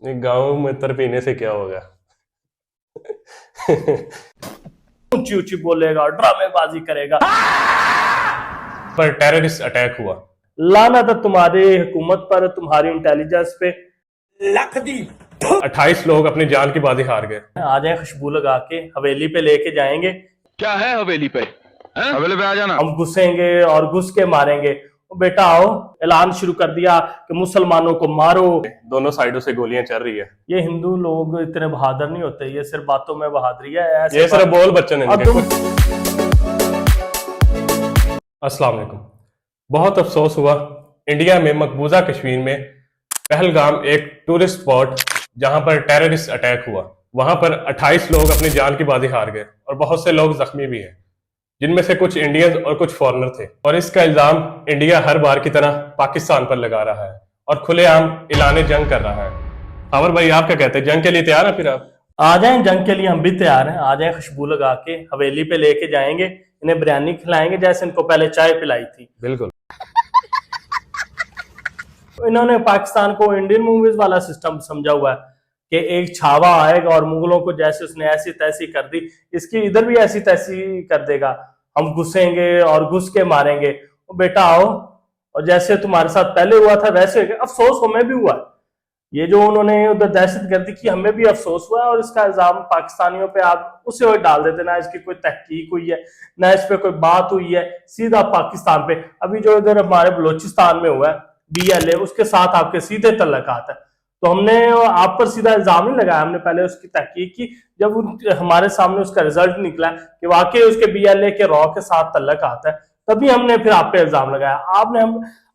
गांव में तर पीने से क्या होगा। ऊंची ऊंची बोलेगा, ड्रामेबाजी करेगा। पर टेररिस्ट अटैक हुआ। लानत है तुम्हारी हुकूमत पर, तुम्हारी इंटेलिजेंस पे। 28 लोग अपनी जान की बाजी हार गए। आ जाए खुशबू लगा के, हवेली पे लेके जाएंगे। क्या है हवेली पे? हवेली पे आ जाना। हम घुसेंगे और घुस के मारेंगे। बेटा आओ, ऐलान शुरू कर दिया कि मुसलमानों को मारो। दोनों साइडों से गोलियां चल रही है। ये हिंदू लोग इतने बहादुर नहीं होते, ये सिर्फ बातों में बहादुरी है। ये सिर्फ बोल बच्चन और इनके। अस्सलाम वालेकुम। बहुत अफसोस हुआ, इंडिया में मकबूजा कश्मीर में पहलगाम एक टूरिस्ट स्पॉट जहां पर टेररिस्ट अटैक हुआ, वहां पर 28 लोग अपनी जान की बाजी हार गए और बहुत से लोग जख्मी भी हैं, जिनमें से कुछ इंडियंस और कुछ फॉरेनर थे। और इसका इल्जाम इंडिया हर बार की तरह पाकिस्तान पर लगा रहा है और खुलेआम ऐलान जंग कर रहा है। अमर भाई, आप क्या कहते हैं, जंग के लिए तैयार हैं? फिर आप आ जाएं, जंग के लिए हम भी तैयार हैं। आ जाएं, खुशबू लगा के हवेली पे लेके जाएंगे, इन्हें बिरयानी खिलाएंगे जैसे इनको पहले चाय पिलाई थी। बिल्कुल। इन्होंने पाकिस्तान को इंडियन मूवीज वाला सिस्टम समझा हुआ है कि एक छावा आएगा और मुगलों को जैसे उसने ऐसी तैसी कर दी, इसकी इधर भी ऐसी तैसी कर देगा। हम घुसेंगे और घुस के मारेंगे। बेटा आओ, और जैसे तुम्हारे साथ पहले हुआ था वैसे अफसोस हमें भी हुआ। ये जो उन्होंने उधर दहशतगर्दी की, हमें भी अफसोस हुआ। और इसका इल्जाम पाकिस्तानियों पे आप उसे डाल देते, ना इसकी कोई तहकीक हुई है, ना इस पे कोई बात हुई है, सीधा पाकिस्तान पे। अभी जो इधर हमारे बलोचिस्तान में हुआ है BLA, उसके साथ आपके सीधे तल्लकात है। तो हमने आप पर सीधा इल्जाम नहीं लगाया, हमने पहले उसकी तहकीक की। जब हमारे सामने उसका रिजल्ट निकला कि वाकई उसके BLA के रॉ के साथ तल्लकात है, तभी हमने फिर आप पे इल्जाम लगाया। आपने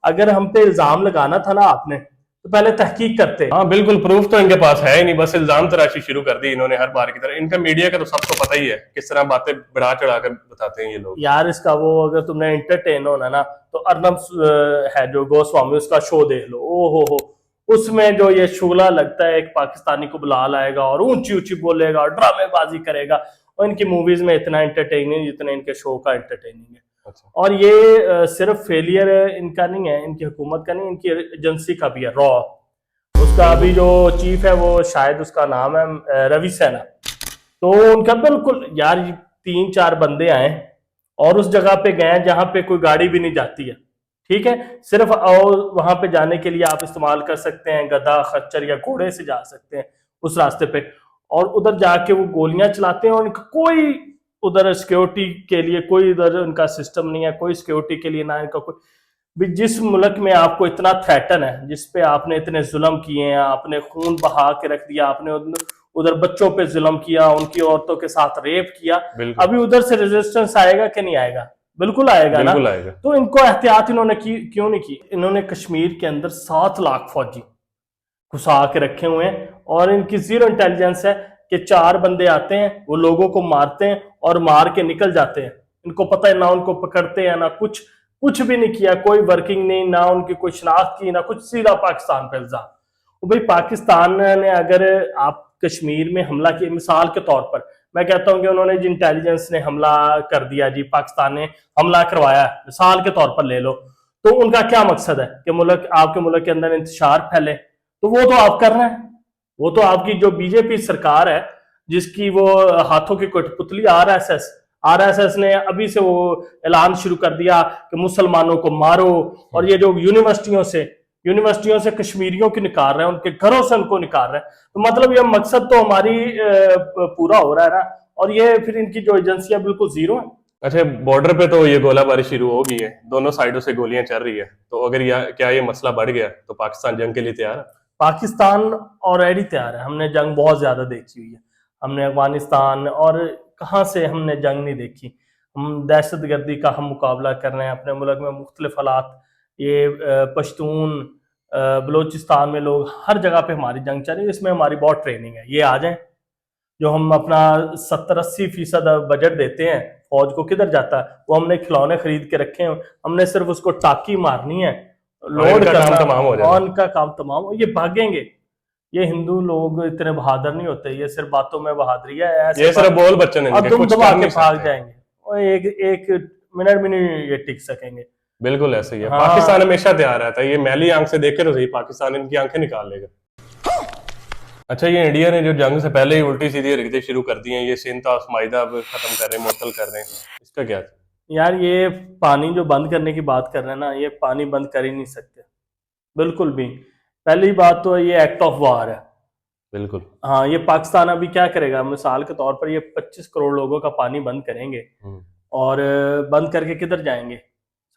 अगर हम पे इल्जाम लगाना था ना आपने, तो पहले तहकीक करते। हाँ बिल्कुल, प्रूफ तो इनके पास है ही नहीं, बस इल्जाम तराशी शुरू कर दी इन्होंने हर बार की तरह। इनका मीडिया का तो सबको पता ही है किस तरह बातें बढ़ा चढ़ा कर बताते हैं ये लोग। यार इसका वो, अगर तुमने एंटरटेन होना ना, तो अर्नब है जो गोस्वामी, उसका शो देख लो। ओ हो, उसमें जो ये शूला लगता है, एक पाकिस्तानी को बुला लाएगा और ऊंची ऊंची बोलेगा, ड्रामेबाजी करेगा। और इनकी मूवीज में इतना एंटरटेनिंग जितना इनके शो का एंटरटेनिंग है। अच्छा। और ये सिर्फ फेलियर इनका नहीं है, इनकी हुकूमत का नहीं, इनकी एजेंसी का भी है। रॉ, उसका अभी जो चीफ है वो शायद उसका नाम है रवि सेना। तो उनका बिल्कुल यार 3-4 बंदे आए और उस जगह पे गए जहां पे कोई गाड़ी भी नहीं जाती है। ठीक है, सिर्फ और वहां पे जाने के लिए आप इस्तेमाल कर सकते हैं गधा, खच्चर या घोड़े से जा सकते हैं उस रास्ते पे। और उधर जाके वो गोलियां चलाते हैं और इनका कोई उधर सिक्योरिटी के लिए कोई उधर उनका सिस्टम नहीं है, कोई सिक्योरिटी के लिए ना इनका कोई भी। जिस मुल्क में आपको इतना थ्रेटन है, जिसपे आपने इतने जुल्म किए हैं, आपने खून बहा के रख दिया, आपने उधर बच्चों पे जुल्म किया, उनकी औरतों के साथ रेप किया, अभी उधर से रेजिस्टेंस आएगा कि नहीं आएगा? बिल्कुल आएगा ना। आएगा। तो इनको एहतियात इन्होंने क्यों नहीं की? इन्होंने कश्मीर के अंदर 7 लाख फौजी घुसा के रखे हुए हैं और इनकी जीरो इंटेलिजेंस है कि 4 बंदे आते हैं, वो लोगों को मारते हैं और मार के निकल जाते हैं। इनको पता है ना, उनको पकड़ते हैं ना कुछ भी नहीं किया, कोई वर्किंग नहीं, ना उनकी कोई शनाख्त की, ना कुछ, सीधा पाकिस्तान पे इल्जाम। भाई पाकिस्तान ने अगर आप कश्मीर में हमला किया, मिसाल के तौर पर मैं कहता हूं कि उन्होंने जो इंटेलिजेंस ने हमला कर दिया जी, पाकिस्तान ने हमला करवाया, मिसाल के तौर पर ले लो, तो उनका क्या मकसद है कि मुल्क, आपके मुल्क के अंदर इंतशार फैले? तो वो तो आप कर रहे हैं। वो तो आपकी जो बीजेपी सरकार है, जिसकी वो हाथों की कठपुतली RSS ने अभी से वो ऐलान शुरू कर दिया कि मुसलमानों को मारो। और ये जो यूनिवर्सिटियों से कश्मीरियों की निकाल रहे हैं, उनके घरों से उनको निकाल रहे हैं। तो मतलब ये मकसद तो हमारी पूरा हो रहा है ना। और ये फिर इनकी जो एजेंसियां बिल्कुल जीरो है। अच्छा, बॉर्डर पे तो ये गोलाबारी शुरू हो गई है, दोनों साइडों से गोलियां चल रही है, तो अगर क्या ये मसला बढ़ गया तो पाकिस्तान जंग के लिए तैयार है? पाकिस्तान ऑलरेडी तैयार है। हमने जंग बहुत ज्यादा देखी हुई है। हमने अफगानिस्तान और कहाँ से हमने जंग नहीं देखी। हम दहशतगर्दी का हम मुकाबला कर रहे हैं अपने मुल्क में, मुख्तलिफ हालात, ये पश्तून, बलोचिस्तान में लोग, हर जगह पे हमारी जंग चल रही है। इसमें हमारी बहुत ट्रेनिंग है। ये आ जाए, जो हम अपना 70-80% बजट देते हैं फौज को, किधर जाता है? वो हमने खिलौने खरीद के रखे हैं, हमने सिर्फ उसको टाकी मारनी है, लोड करना, तमाम हो जाएगा। और उनका काम तमाम। ये भागेंगे। ये हिंदू लोग इतने बहादुर नहीं होते, ये सिर्फ बातों में बहादुरी है। ये सिर्फ बोल बच्चन और तुम दबा के भाग जाएंगे और एक मिनट भी नहीं ये टिक सकेंगे। बिल्कुल ऐसे ही है। हाँ। पाकिस्तान हमेशा तैयार रहता है, ये मैली आंख से देखे तो सही, पाकिस्तान इनकी आंखें निकाल लेगा। अच्छा, ये इंडिया ने जो जंग से पहले ही उल्टी सीधी हरकतें शुरू कर दी हैं, ये सिंध और माइदा अब खत्म कर रहे हैं, मुअत्तल कर रहे हैं, इसका क्या? यार ये पानी जो बंद करने की बात कर रहे हैं ना, ये पानी बंद कर ही नहीं सकते बिल्कुल भी। पहली बात तो ये एक्ट ऑफ वार है। बिल्कुल। हाँ, ये पाकिस्तान अभी क्या करेगा, मिसाल के तौर पर ये 25 करोड़ लोगों का पानी बंद करेंगे और बंद करके किधर जाएंगे?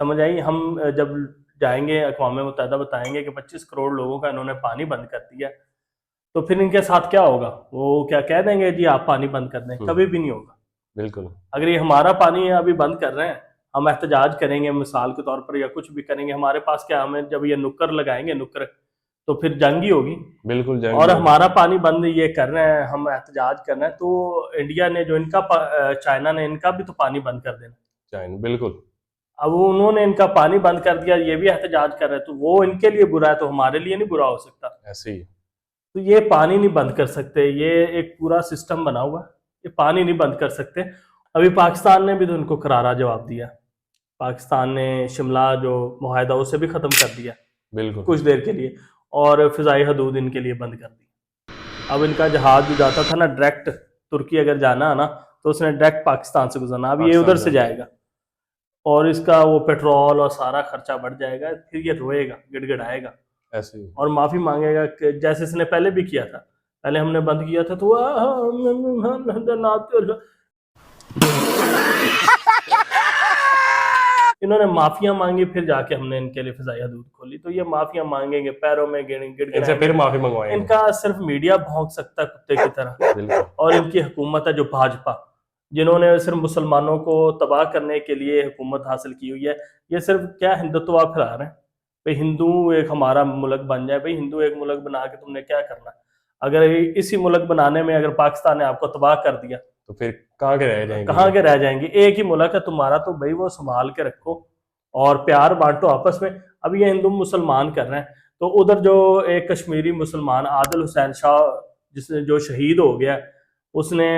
समझ आई? हम जब जाएंगे अक़वाम मुत्तहिदा बताएंगे कि 25 करोड़ लोगों का इन्होंने पानी बंद कर दिया, तो फिर इनके साथ क्या होगा? वो क्या कह देंगे जी आप पानी बंद कर दें? कभी भी नहीं होगा। बिल्कुल। अगर ये हमारा पानी अभी बंद कर रहे हैं, हम एहतजाज करेंगे मिसाल के तौर पर या कुछ भी करेंगे, हमारे पास क्या, हमें जब ये नुक्कर लगाएंगे नुक्कर, तो फिर जंग ही होगी। बिल्कुल जंग और होगी। हमारा पानी बंद ये कर रहे हैं, हम एहतजाज कर रहे हैं, तो इंडिया ने जो इनका चाइना ने इनका भी तो पानी बंद कर देना। चाइना, बिल्कुल। अब उन्होंने इनका पानी बंद कर दिया, ये भी एहतजाज कर रहे हैं, तो वो इनके लिए बुरा है तो हमारे लिए नहीं बुरा हो सकता? ऐसे ही। तो ये पानी नहीं बंद कर सकते, ये एक पूरा सिस्टम बना हुआ है, ये पानी नहीं बंद कर सकते। अभी पाकिस्तान ने भी तो इनको करारा जवाब दिया। पाकिस्तान ने शिमला जो मुआहदा उसे भी ख़त्म कर दिया बिल्कुल कुछ देर के लिए, और फ़िज़ाई हदूद इनके लिए बंद कर दी। अब इनका जहाज जो जाता था ना डायरेक्ट तुर्की अगर जाना है ना, तो उसने डायरेक्ट पाकिस्तान से गुजरना, अब ये उधर से जाएगा और इसका वो पेट्रोल और सारा खर्चा बढ़ जाएगा, फिर ये रोएगा, गिड़गिड़ाएगा ऐसे ही। और माफी मांगेगा कि जैसे इसने पहले भी किया था। पहले हमने बंद किया था तो इन्होंने माफिया मांगी, फिर जाके हमने इनके लिए फिजाई हदूद खोली। तो ये माफिया मांगेंगे, पैरों में इनसे फिर माफी मंगवाएंगे। इनका सिर्फ मीडिया भौंक सकता है कुत्ते की तरह। और इनकी हुकूमत है जो भाजपा, जिन्होंने सिर्फ मुसलमानों को तबाह करने के लिए हुकूमत हासिल की हुई है। ये सिर्फ क्या हिंदुत्व फैला रहे हैं, भाई हिंदू एक हमारा मुल्क बन जाए। भाई हिंदू एक मुल्क बना के तुमने क्या करना? अगर इसी मुल्क बनाने में अगर पाकिस्तान ने आपको तबाह कर दिया तो फिर कहाँ के रह जाएंगे? कहाँ के रह जाएंगे? एक ही मुल्क है तुम्हारा, तो भाई वो संभाल के रखो और प्यार बांटो आपस में। अब ये हिंदू मुसलमान कर रहे हैं, तो उधर जो एक कश्मीरी मुसलमान आदिल हुसैन शाह जिसने जो शहीद हो गया, उसने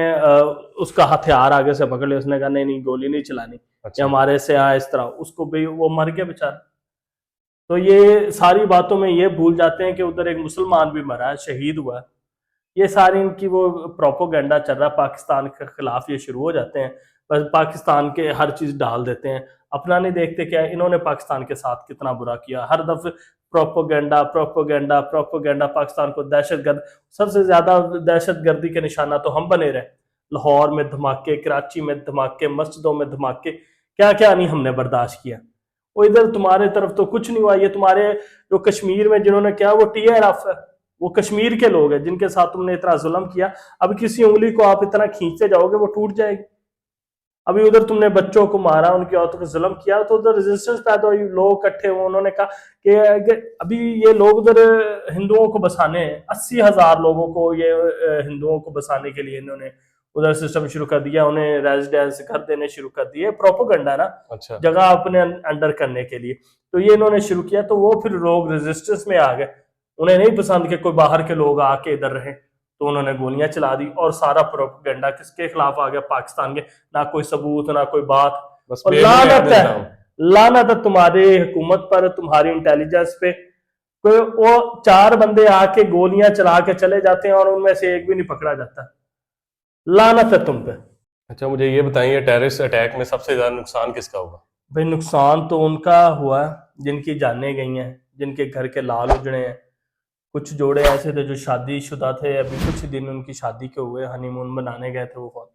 उसका हथियार आगे से पकड़ लिया, उसने कहा नहीं नहीं गोली नहीं चलानी। अच्छा। हमारे से इस तरह उसको भी वो मर गया बेचारा। तो ये सारी बातों में ये भूल जाते हैं कि उधर एक मुसलमान भी मरा है, शहीद हुआ है। ये सारी इनकी वो प्रोपोगंडा चल रहा है पाकिस्तान के खिलाफ, ये शुरू हो जाते हैं, बस पाकिस्तान के हर चीज डाल देते हैं, अपना नहीं देखते क्या इन्होंने पाकिस्तान के साथ कितना बुरा किया। हर दफे प्रोपोगंडा प्रोपोगंडा प्रोपोगंडा, पाकिस्तान को दहशतगर्द, सबसे ज्यादा दहशतगर्दी के निशाना तो हम बने रहे। लाहौर में धमाके, कराची में धमाके, मस्जिदों में धमाके, क्या क्या नहीं हमने बर्दाश्त किया। वो इधर तुम्हारे तरफ तो कुछ नहीं हुआ। ये तुम्हारे जो कश्मीर में जिन्होंने किया वो TRF है, वो कश्मीर के लोग हैं जिनके साथ तुमने इतना जुल्म किया। अब किसी उंगली को आप इतना खींचते जाओगे वो टूट जाएगी। अभी उधर तुमने बच्चों को मारा, उनकी औरतों को जुल्म किया, तो उधर रेजिस्टेंस पैदा हुई, लोग इकट्ठे हुए, उन्होंने कहा कि अभी ये लोग उधर हिंदुओं को बसाने, 80,000 लोगों को ये हिंदुओं को बसाने के लिए इन्होंने उधर सिस्टम शुरू कर दिया, उन्हें रेजिडेंस घर देने शुरू कर दिए। प्रोपोगंडा ना, अच्छा। जगह अपने अंडर करने के लिए, तो ये इन्होंने शुरू किया। तो वो फिर लोग रेजिस्टेंस में आ गए, उन्हें नहीं पसंद कि कोई बाहर के लोग आके इधर रहे, तो उन्होंने गोलियां चला दी। और सारा प्रोपेगेंडा किसके खिलाफ आ गया? पाकिस्तान के। ना कोई सबूत ना कोई बात, बस और लानत है, लानत है तुम्हारी हुकूमत पर, तुम्हारी इंटेलिजेंस पे। कोई वो 4 बंदे आके गोलियां चला के चले जाते हैं और उनमें से एक भी नहीं पकड़ा जाता। लानत है तुम पे। अच्छा, मुझे ये बताइए, टेररिस्ट अटैक में सबसे ज्यादा नुकसान किसका होगा? भाई नुकसान तो उनका हुआ जिनकी जानें गई हैं, जिनके घर के लाल उजड़े हैं। कुछ जोड़े ऐसे थे जो शादीशुदा थे, अभी कुछ दिन उनकी शादी के हुए, हनीमून मनाने गए थे वो।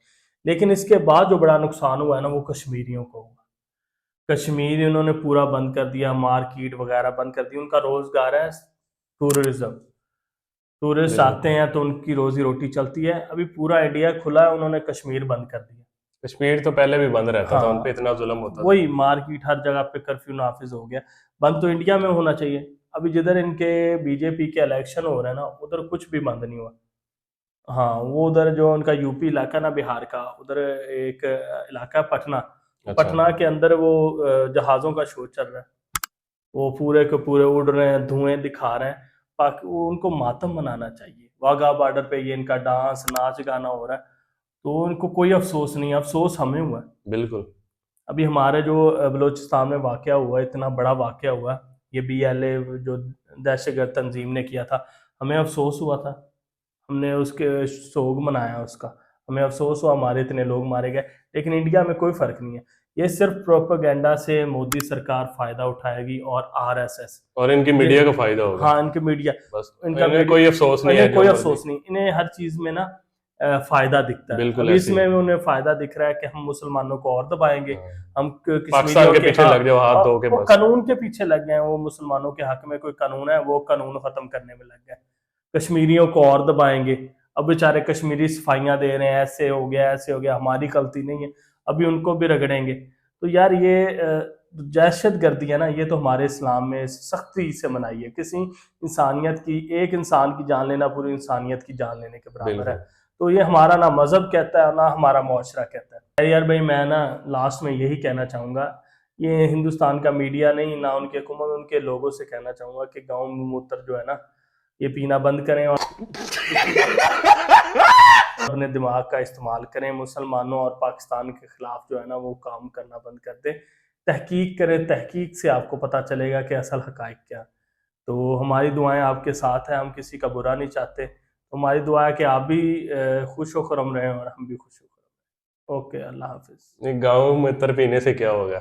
लेकिन इसके बाद जो बड़ा नुकसान हुआ है ना, वो कश्मीरियों को हुआ। कश्मीर उन्होंने पूरा बंद कर दिया, मार्केट वगैरह बंद कर दी। उनका रोजगार है टूरिज्म, टूरिस्ट आते हैं तो उनकी रोजी रोटी चलती है। अभी पूरा इंडिया खुला है, उन्होंने कश्मीर बंद कर दिया। कश्मीर तो पहले भी बंद रहता था, हाँ, उन पे इतना जुल्म होता था। वही मार्केट हर जगह पे कर्फ्यू नाफिज हो गया। बंद तो इंडिया में होना चाहिए। अभी जिधर इनके बीजेपी के इलेक्शन हो रहे हैं ना, उधर कुछ भी बंद नहीं हुआ। हाँ, वो उधर जो उनका यूपी इलाका ना, बिहार का, उधर एक इलाका पटना। अच्छा। पटना के अंदर वो जहाजों का शो चल रहा है, वो पूरे के पूरे उड़ रहे हैं, धुएं दिखा रहे हैं। वो उनको मातम मनाना चाहिए। वाघा बॉर्डर पे ये इनका डांस नाच गाना हो रहा है, तो उनको कोई अफसोस नहीं है। अफसोस हमें हुआ है। बिल्कुल। अभी हमारे जो बलूचिस्तान में वाकया हुआ, इतना बड़ा वाकया हुआ, ये BLA जो दहशतगर्द तंजीम ने किया था, हमें अफसोस हुआ था। हमने उसके सोग मनाया उसका, हमें अफसोस हुआ हमारे इतने लोग मारे गए। लेकिन इंडिया में कोई फर्क नहीं है, ये सिर्फ प्रोपेगेंडा से मोदी सरकार फायदा उठाएगी और आरएसएस और इनकी मीडिया का फायदा होगा। हाँ, इनके मीडिया, बस इनका इन्हें कोई अफसोस नहीं है, इन्हें कोई जो अफसोस नहीं, इन्हें हर चीज में ना फायदा दिखता है। बिल्कुल अभी ऐसे ही। इसमें उन्हें फायदा दिख रहा है कि हम मुसलमानों को और दबाएंगे, हम पाकिस्तान के पीछे लग जाओ हाथ धो के वो बस। कानून के पीछे लग गए हैं, वो मुसलमानों के हक में कोई कानून है वो कानून खत्म करने में लग गए, कश्मीरियों को और दबाएंगे। अब बेचारे कश्मीरी सफाइयां दे रहे हैं, ऐसे हो गया ऐसे हो गया, हमारी गलती नहीं है, अभी उनको भी रगड़ेंगे। तो यार ये दहशत गर्दी है ना, ये तो हमारे इस्लाम में सख्ती से मनाई है। किसी इंसानियत की, एक इंसान की जान लेना पूरी इंसानियत की जान लेने के बराबर है। तो ये हमारा ना मजहब कहता है ना हमारा मुआशरा कहता है। यार भाई मैं ना लास्ट में यही कहना चाहूंगा, ये हिंदुस्तान का मीडिया नहीं ना उनके हुकूमत, उनके लोगों से कहना चाहूंगा कि गाँव मूत्र जो है ना ये पीना बंद करें और अपने दिमाग का इस्तेमाल करें। मुसलमानों और पाकिस्तान के खिलाफ जो है ना वो काम करना बंद कर दें, तहकीक करें, तहकीक से आपको पता चलेगा कि असल हकाइक क्या। तो हमारी दुआएं आपके साथ हैं, हम किसी का बुरा नहीं चाहते। तो हमारी दुआ है कि आप भी खुश व खुरम रहें और हम भी खुश व खुरम रहें। ओके, अल्लाह हाफिज। गाँव में तर पीने से क्या होगा?